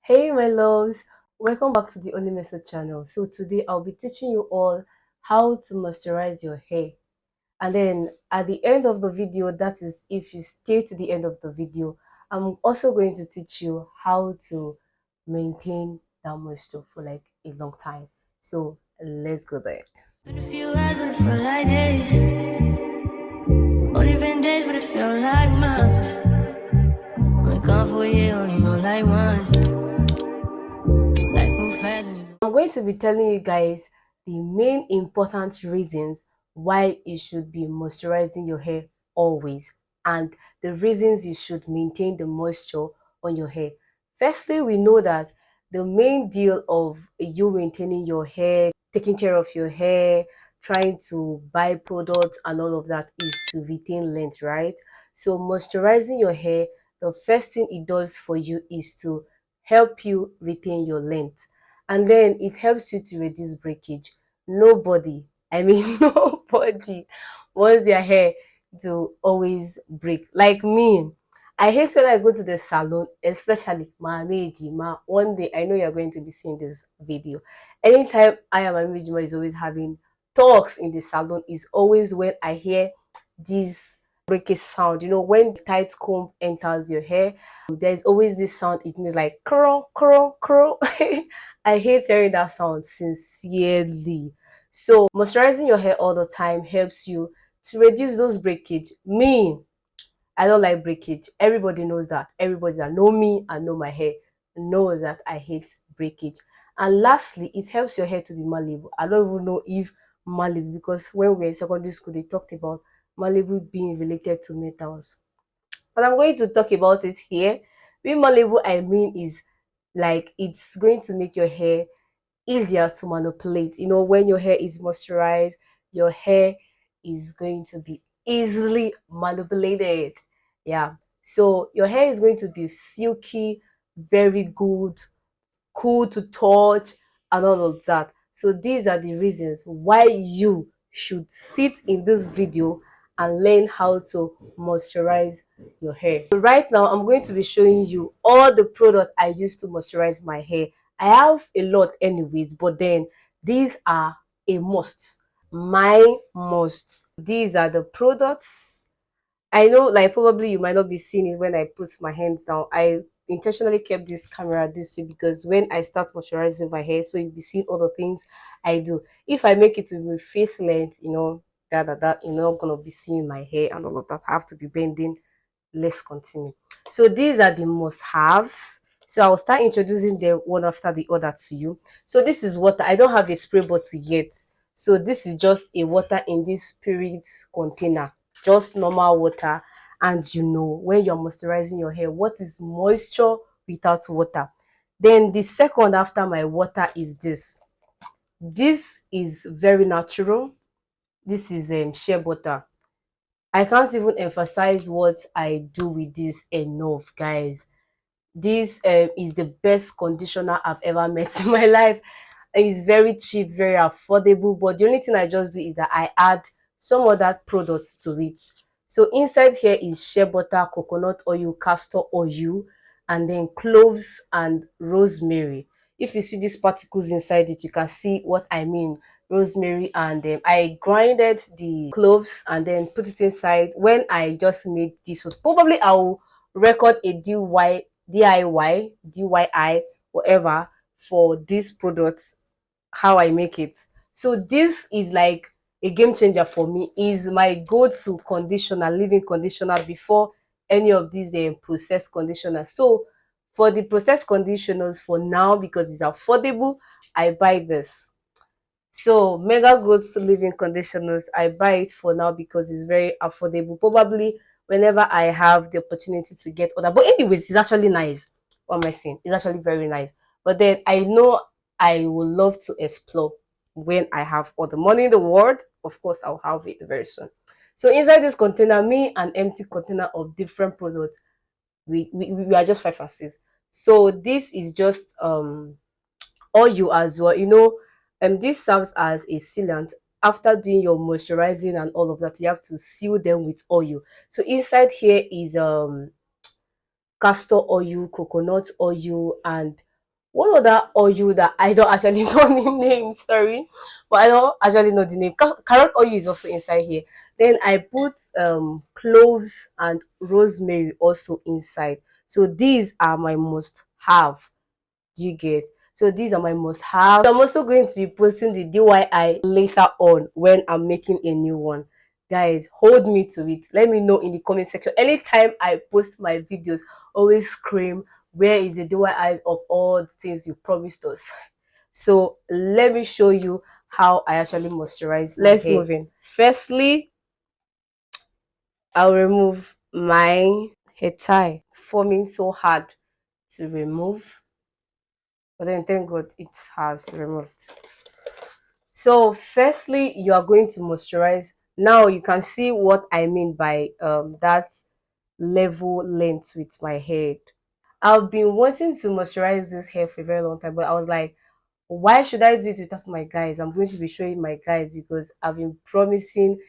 Hey my loves, welcome back to the Only Method channel. So today I'll be teaching you all how to moisturize your hair. And then at the end of the video, that is if you stay to the end of the video, I'm also going to teach you how to maintain that moisture for like a long time. So let's go there. Been a few hours, but it felt like days. Only been days, but it felt like months. Been gone for a year, only know like once. I'm going to be telling you guys the main important reasons why you should be moisturizing your hair always and the reasons you should maintain the moisture on your hair. Firstly, we know that the main deal of you maintaining your hair, taking care of your hair, trying to buy products and all of that is to retain length, right? So moisturizing your hair, the first thing it does for you is to help you retain your length, and then it helps you to reduce breakage. Nobody, I mean nobody wants their hair to always break. Like me, I hate when I go to the salon, especially my Jima. One day I know you're going to be seeing this video. Anytime I am a Jima is always having talks in the salon, is always when I hear this breakage sound. You know, when the tight comb enters your hair, there's always this sound. It means like crow, crow, crow. I hate hearing that sound sincerely. So moisturizing your hair all the time helps you to reduce those breakage. Me, I don't like breakage. Everybody knows that. Everybody that know me and know my hair knows that I hate breakage. And lastly, it helps your hair to be malleable. I don't even know if malleable, because when we were in secondary school, they talked about malleable being related to metals. But I'm going to talk about it here. Being malleable, I mean, is like it's going to make your hair easier to manipulate. You know, when your hair is moisturized, your hair is going to be easily manipulated. Yeah. So your hair is going to be silky, very good, cool to touch, and all of that. So these are the reasons why you should sit in this video and learn how to moisturize your hair. So right now, I'm going to be showing you all the products I use to moisturize my hair. I have a lot anyways, but then these are a must. My must. These are the products. I know, like, probably you might not be seeing it when I put my hands down. I intentionally kept this camera this way because when I start moisturizing my hair, so you'll be seeing all the things I do. If I make it to be face length, you know, that you're not gonna be seeing my hair and all of that. I have to be bending. Let's continue. So these are the must-haves. So I'll start introducing them one after the other to you. So this is water. I don't have a spray bottle yet. So this is just a water in this spirit container. Just normal water. And you know, when you're moisturizing your hair, what is moisture without water? Then the second after my water is this. This is very natural. This is shea butter. I can't even emphasize what I do with this enough, guys. This is the best conditioner I've ever met in my life. It's very cheap, very affordable, but the only thing I just do is that I add some other products to it. So inside here is shea butter, coconut oil, castor oil, and then cloves and rosemary. If you see these particles inside it, you can see what I mean. Rosemary, and I grinded the cloves and then put it inside. When I just made this, so probably I'll record a DIY, whatever, for these products, how I make it. So this is like a game changer for me. Is my go-to conditioner, leave-in conditioner, before any of these processed conditioners. So for the processed conditioners, for now, because it's affordable, I buy this. So Mega Goods leave-in conditioners, I buy it for now because it's very affordable. Probably whenever I have the opportunity to get other. But anyways, it's actually nice. What am I saying? It's actually very nice. But then I know I would love to explore when I have all the money in the world. Of course, I'll have it very soon. So inside this container, me an empty container of different products. We are just 5 and 6. So this is just oil as well. You know, this serves as a sealant. After doing your moisturizing and all of that, you have to seal them with oil. So inside here is castor oil, coconut oil, and one other oil that I don't actually know the name, sorry, but I don't actually know the name. Carrot oil is also inside here. Then I put cloves and rosemary also inside. So these are my must have. Do you get? So these are my must have. I'm also going to be posting the DIY later on when I'm making a new one. Guys, hold me to it. Let me know in the comment section. Anytime I post my videos, always scream, where is the DIYs of all the things you promised us? So let me show you how I actually moisturize. Let's move in. Firstly, I'll remove my hair tie, forming so hard to remove, but then thank God it has removed. So firstly, you are going to moisturize. Now you can see what I mean by that level length with my head. I've been wanting to moisturize this hair for a very long time, but I was like, why should I do it without my guys? I'm going to be showing my guys because I've been promising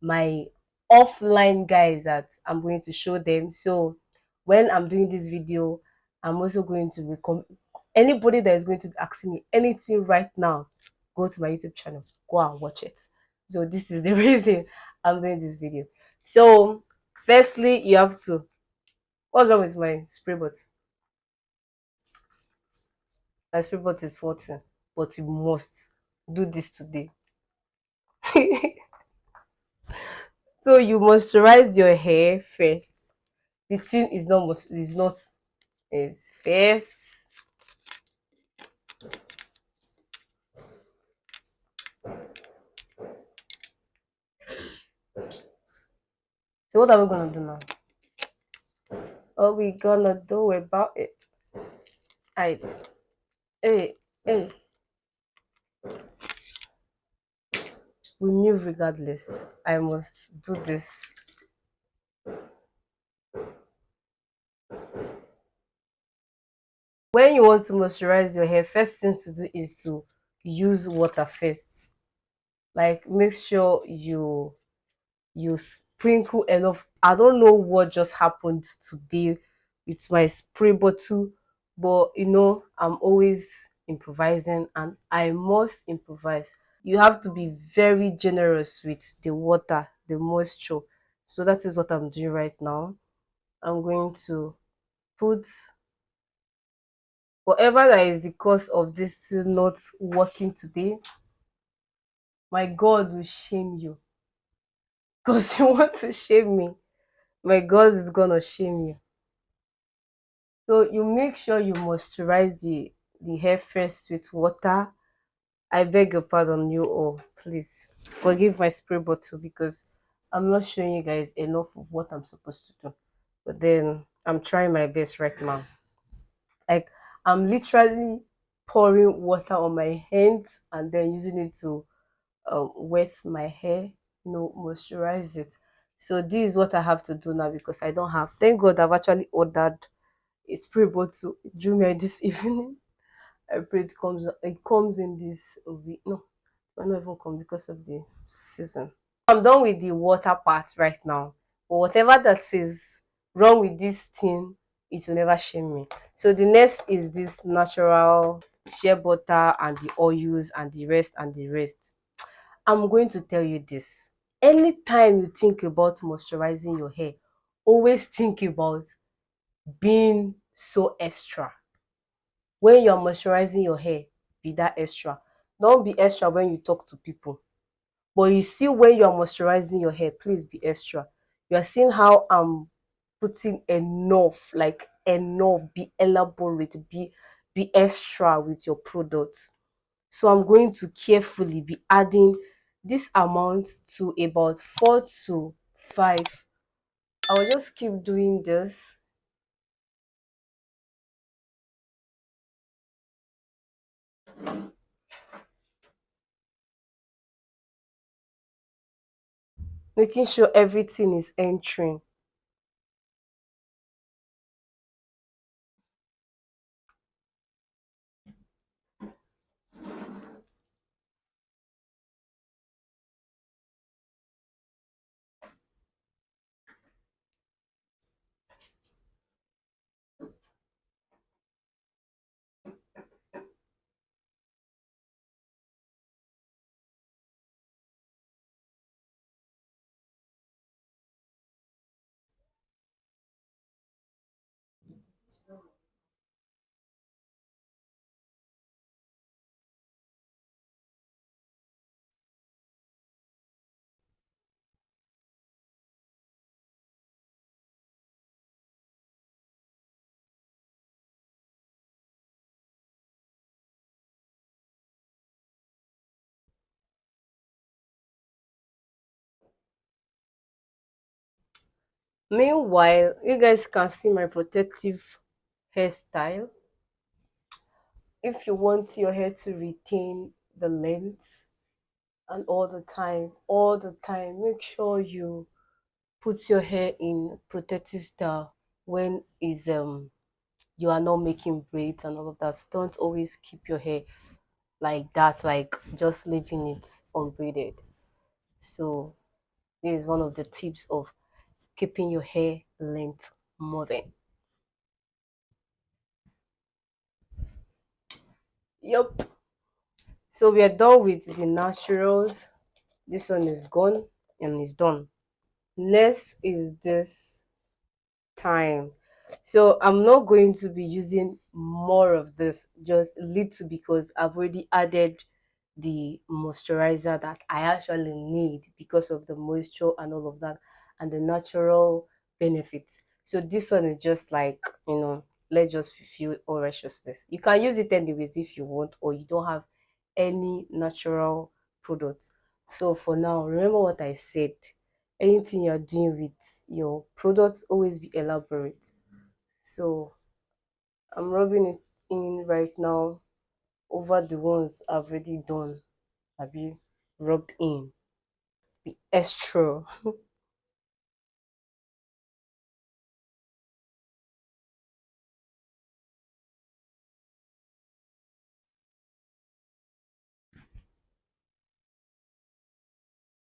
my offline guys that I'm going to show them. So when I'm doing this video, I'm also going to recommend anybody that is going to be asking me anything right now, go to my YouTube channel, go and watch it. So this is the reason I'm doing this video. So firstly, you have to, what's wrong with my spray bottle? My spray bottle is 14, but we must do this today. So you moisturize your hair first. The thing is not is first. So what are we gonna do now? What are we gonna do about it? I hey hey we move regardless. I must do this. When you want to moisturize your hair, first thing to do is to use water first. Like make sure you sprinkle enough. I don't know what just happened today with my spray bottle, but you know, I'm always improvising and I must improvise. You have to be very generous with the water, the moisture. So that is what I'm doing right now. I'm going to put whatever that is the cause of this still not working today. My God will shame you because you want to shame me. My God is gonna shame you. So you make sure you moisturize the hair first with water. I beg your pardon, you all. Please forgive my spray bottle because I'm not showing you guys enough of what I'm supposed to do. But then I'm trying my best right now. Like I'm literally pouring water on my hands and then using it to wet my hair, you know, moisturize it. So this is what I have to do now because I don't have. Thank God I've actually ordered a spray bottle during this evening. I pray it comes in this week. No, it will not even come because of the season. I'm done with the water part right now. But whatever that is wrong with this thing, it will never shame me. So the next is this natural shea butter and the oils and the rest and the rest. I'm going to tell you this. Anytime you think about moisturizing your hair, always think about being so extra. When you're moisturizing your hair, be that extra. Don't be extra when you talk to people. But you see, when you're moisturizing your hair, please be extra. You are seeing how I'm putting enough, like enough, be elaborate, be extra with your products. So I'm going to carefully be adding this amount to about 4 to 5. I will just keep doing this. Making sure everything is entering. Meanwhile, you guys can see my protective hairstyle. If you want your hair to retain the length and all the time, make sure you put your hair in protective style when is you are not making braids and all of that. Don't always keep your hair like that, like just leaving it unbraided. So this is one of the tips of keeping your hair length moving. Yup. So we are done with the naturals. This one is gone and it's done. Next is this time. So I'm not going to be using more of this, just little, because I've already added the moisturizer that I actually need because of the moisture and all of that and the natural benefits. So this one is just like, let's just fulfill all righteousness. You can use it anyways if you want, or you don't have any natural products. So for now, remember what I said. Anything you're doing with your products, always be elaborate. So I'm rubbing it in right now over the ones I've already done. Have you rubbed in? Be extra.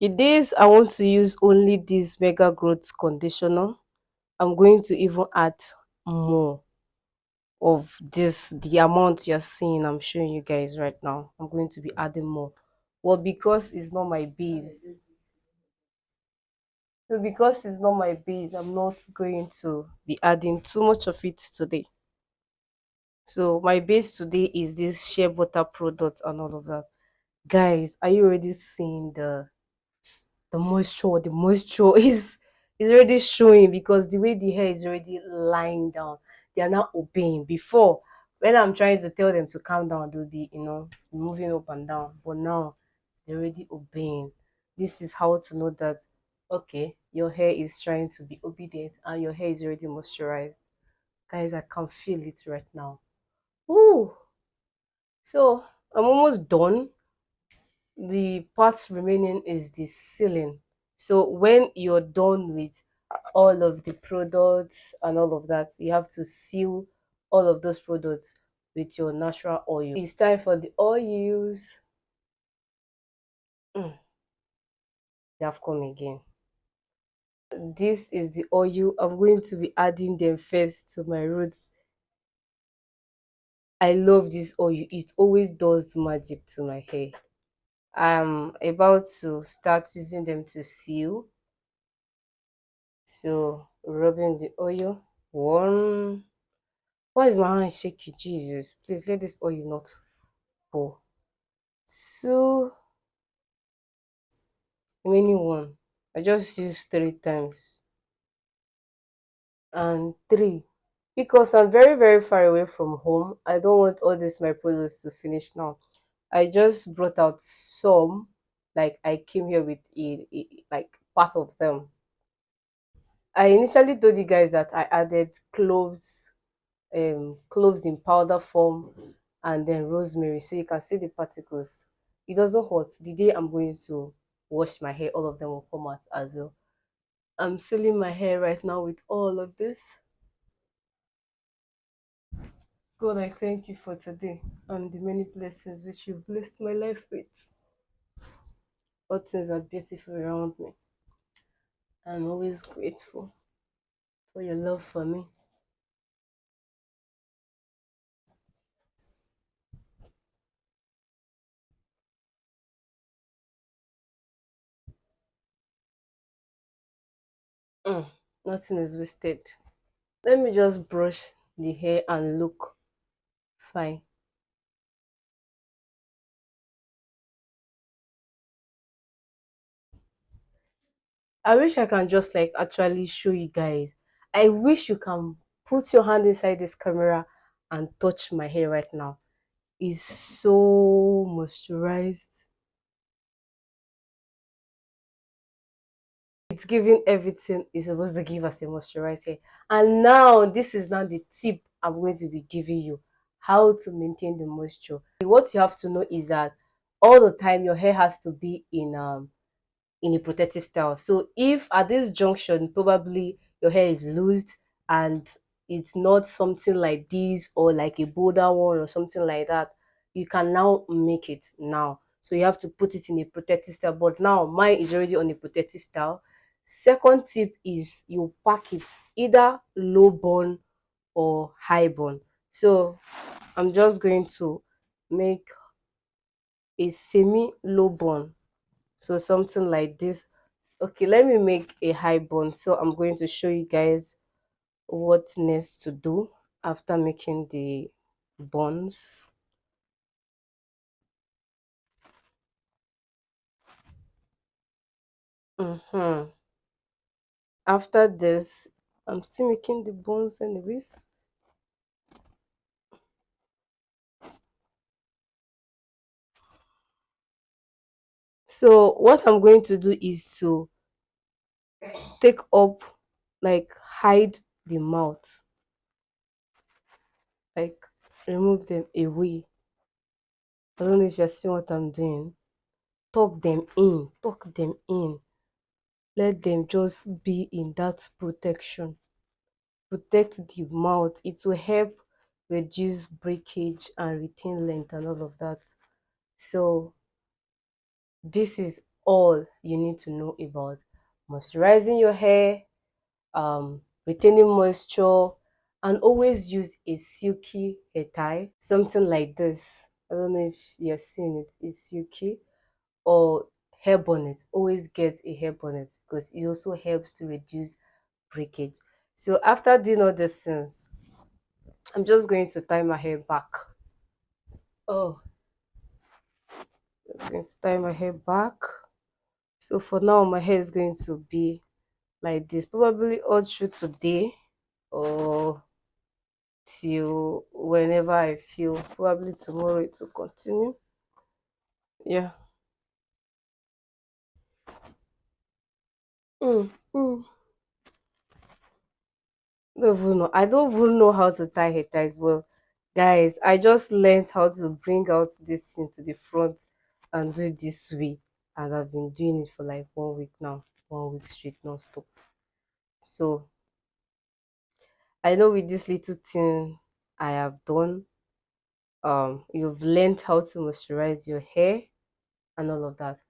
The days I want to use only this Mega Growth conditioner, I'm going to even add more of this, the amount you're seeing I'm showing you guys right now. I'm going to be adding more. Well, because it's not my base. So because it's not my base, I'm not going to be adding too much of it today. So my base today is this shea butter product and all of that. Guys, are you already seeing the moisture? The moisture is already showing because the way the hair is already lying down, they are not obeying. Before, when I'm trying to tell them to calm down, they'll be, moving up and down. But now they're already obeying. This is how to know that okay, your hair is trying to be obedient and your hair is already moisturized. Guys, I can feel it right now. Ooh. So I'm almost done. The parts remaining is the sealing. So when you're done with all of the products and all of that, you have to seal all of those products with your natural oil. It's time for the oils. Mm, they have come again. This is the oil. I'm going to be adding them first to my roots. I love this oil. It always does magic to my hair. I'm about to start using them to seal. So rubbing the oil. One. Why is my hand shaky? Jesus. Please let this oil not pour. Two. Remaining one. I just used three times. And three. Because I'm very, very far away from home. I don't want all this my products to finish now. I just brought out some. Like I came here with like part of them. I initially told you guys that I added cloves in powder form and then rosemary, so you can see the particles. It doesn't hurt. The day I'm going to wash my hair, all of them will come out as well. I'm sealing my hair right now with all of this. God, I thank you for today and the many blessings which you've blessed my life with. All things are beautiful around me. I'm always grateful for your love for me. Mm, nothing is wasted. Let me just brush the hair and look fine. I wish I can just like actually show you guys. I wish you can put your hand inside this camera and touch my hair right now. It's so moisturized. It's giving everything it's supposed to give us a moisturized hair. And now this is now the tip I'm going to be giving you how to maintain the moisture. What you have to know is that all the time your hair has to be in a protective style. So if at this junction probably your hair is loosed and it's not something like this or like a bolder one or something like that, you can now make it now. So you have to put it in a protective style. But now mine is already on a protective style. Second tip is you pack it either low bun or high bun. So I'm just going to make a semi low bun. So something like this. Okay, let me make a high bun. So I'm going to show you guys what needs to do after making the buns. After this, I'm still making the buns anyways. So what I'm going to do is to take up, like hide the mouth, like remove them away. I don't know if you're seeing what I'm doing. Tuck them in, tuck them in. Let them just be in that protection. Protect the mouth. It will help reduce breakage and retain length and all of that. So this is all you need to know about moisturizing your hair, retaining moisture, and always use a silky hair tie, something like this. I don't know if you're seeing it. It's silky, or hair bonnet. Always get a hair bonnet because it also helps to reduce breakage. So after doing all these things, I'm just going to tie my hair back. Oh, just going to tie my hair back. So for now, my hair is going to be like this, probably all through today or till whenever I feel. Probably tomorrow it will continue. Yeah. Mm, mm. Don't even know. I don't even know how to tie hair ties. Well, guys, I just learned how to bring out this thing to the front and do it this way. And I've been doing it for like 1 week now, 1 week straight non-stop. So I know with this little thing I have done, you've learned how to moisturize your hair and all of that.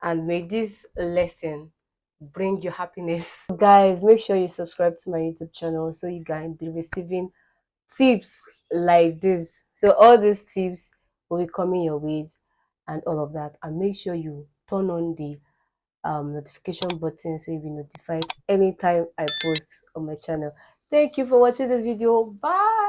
And may this lesson bring you happiness. Guys, make sure you subscribe to my YouTube channel so you can be receiving tips like this. So all these tips will be coming your ways and all of that. And make sure you turn on the notification button so you'll be notified anytime I post on my channel. Thank you for watching this video. Bye.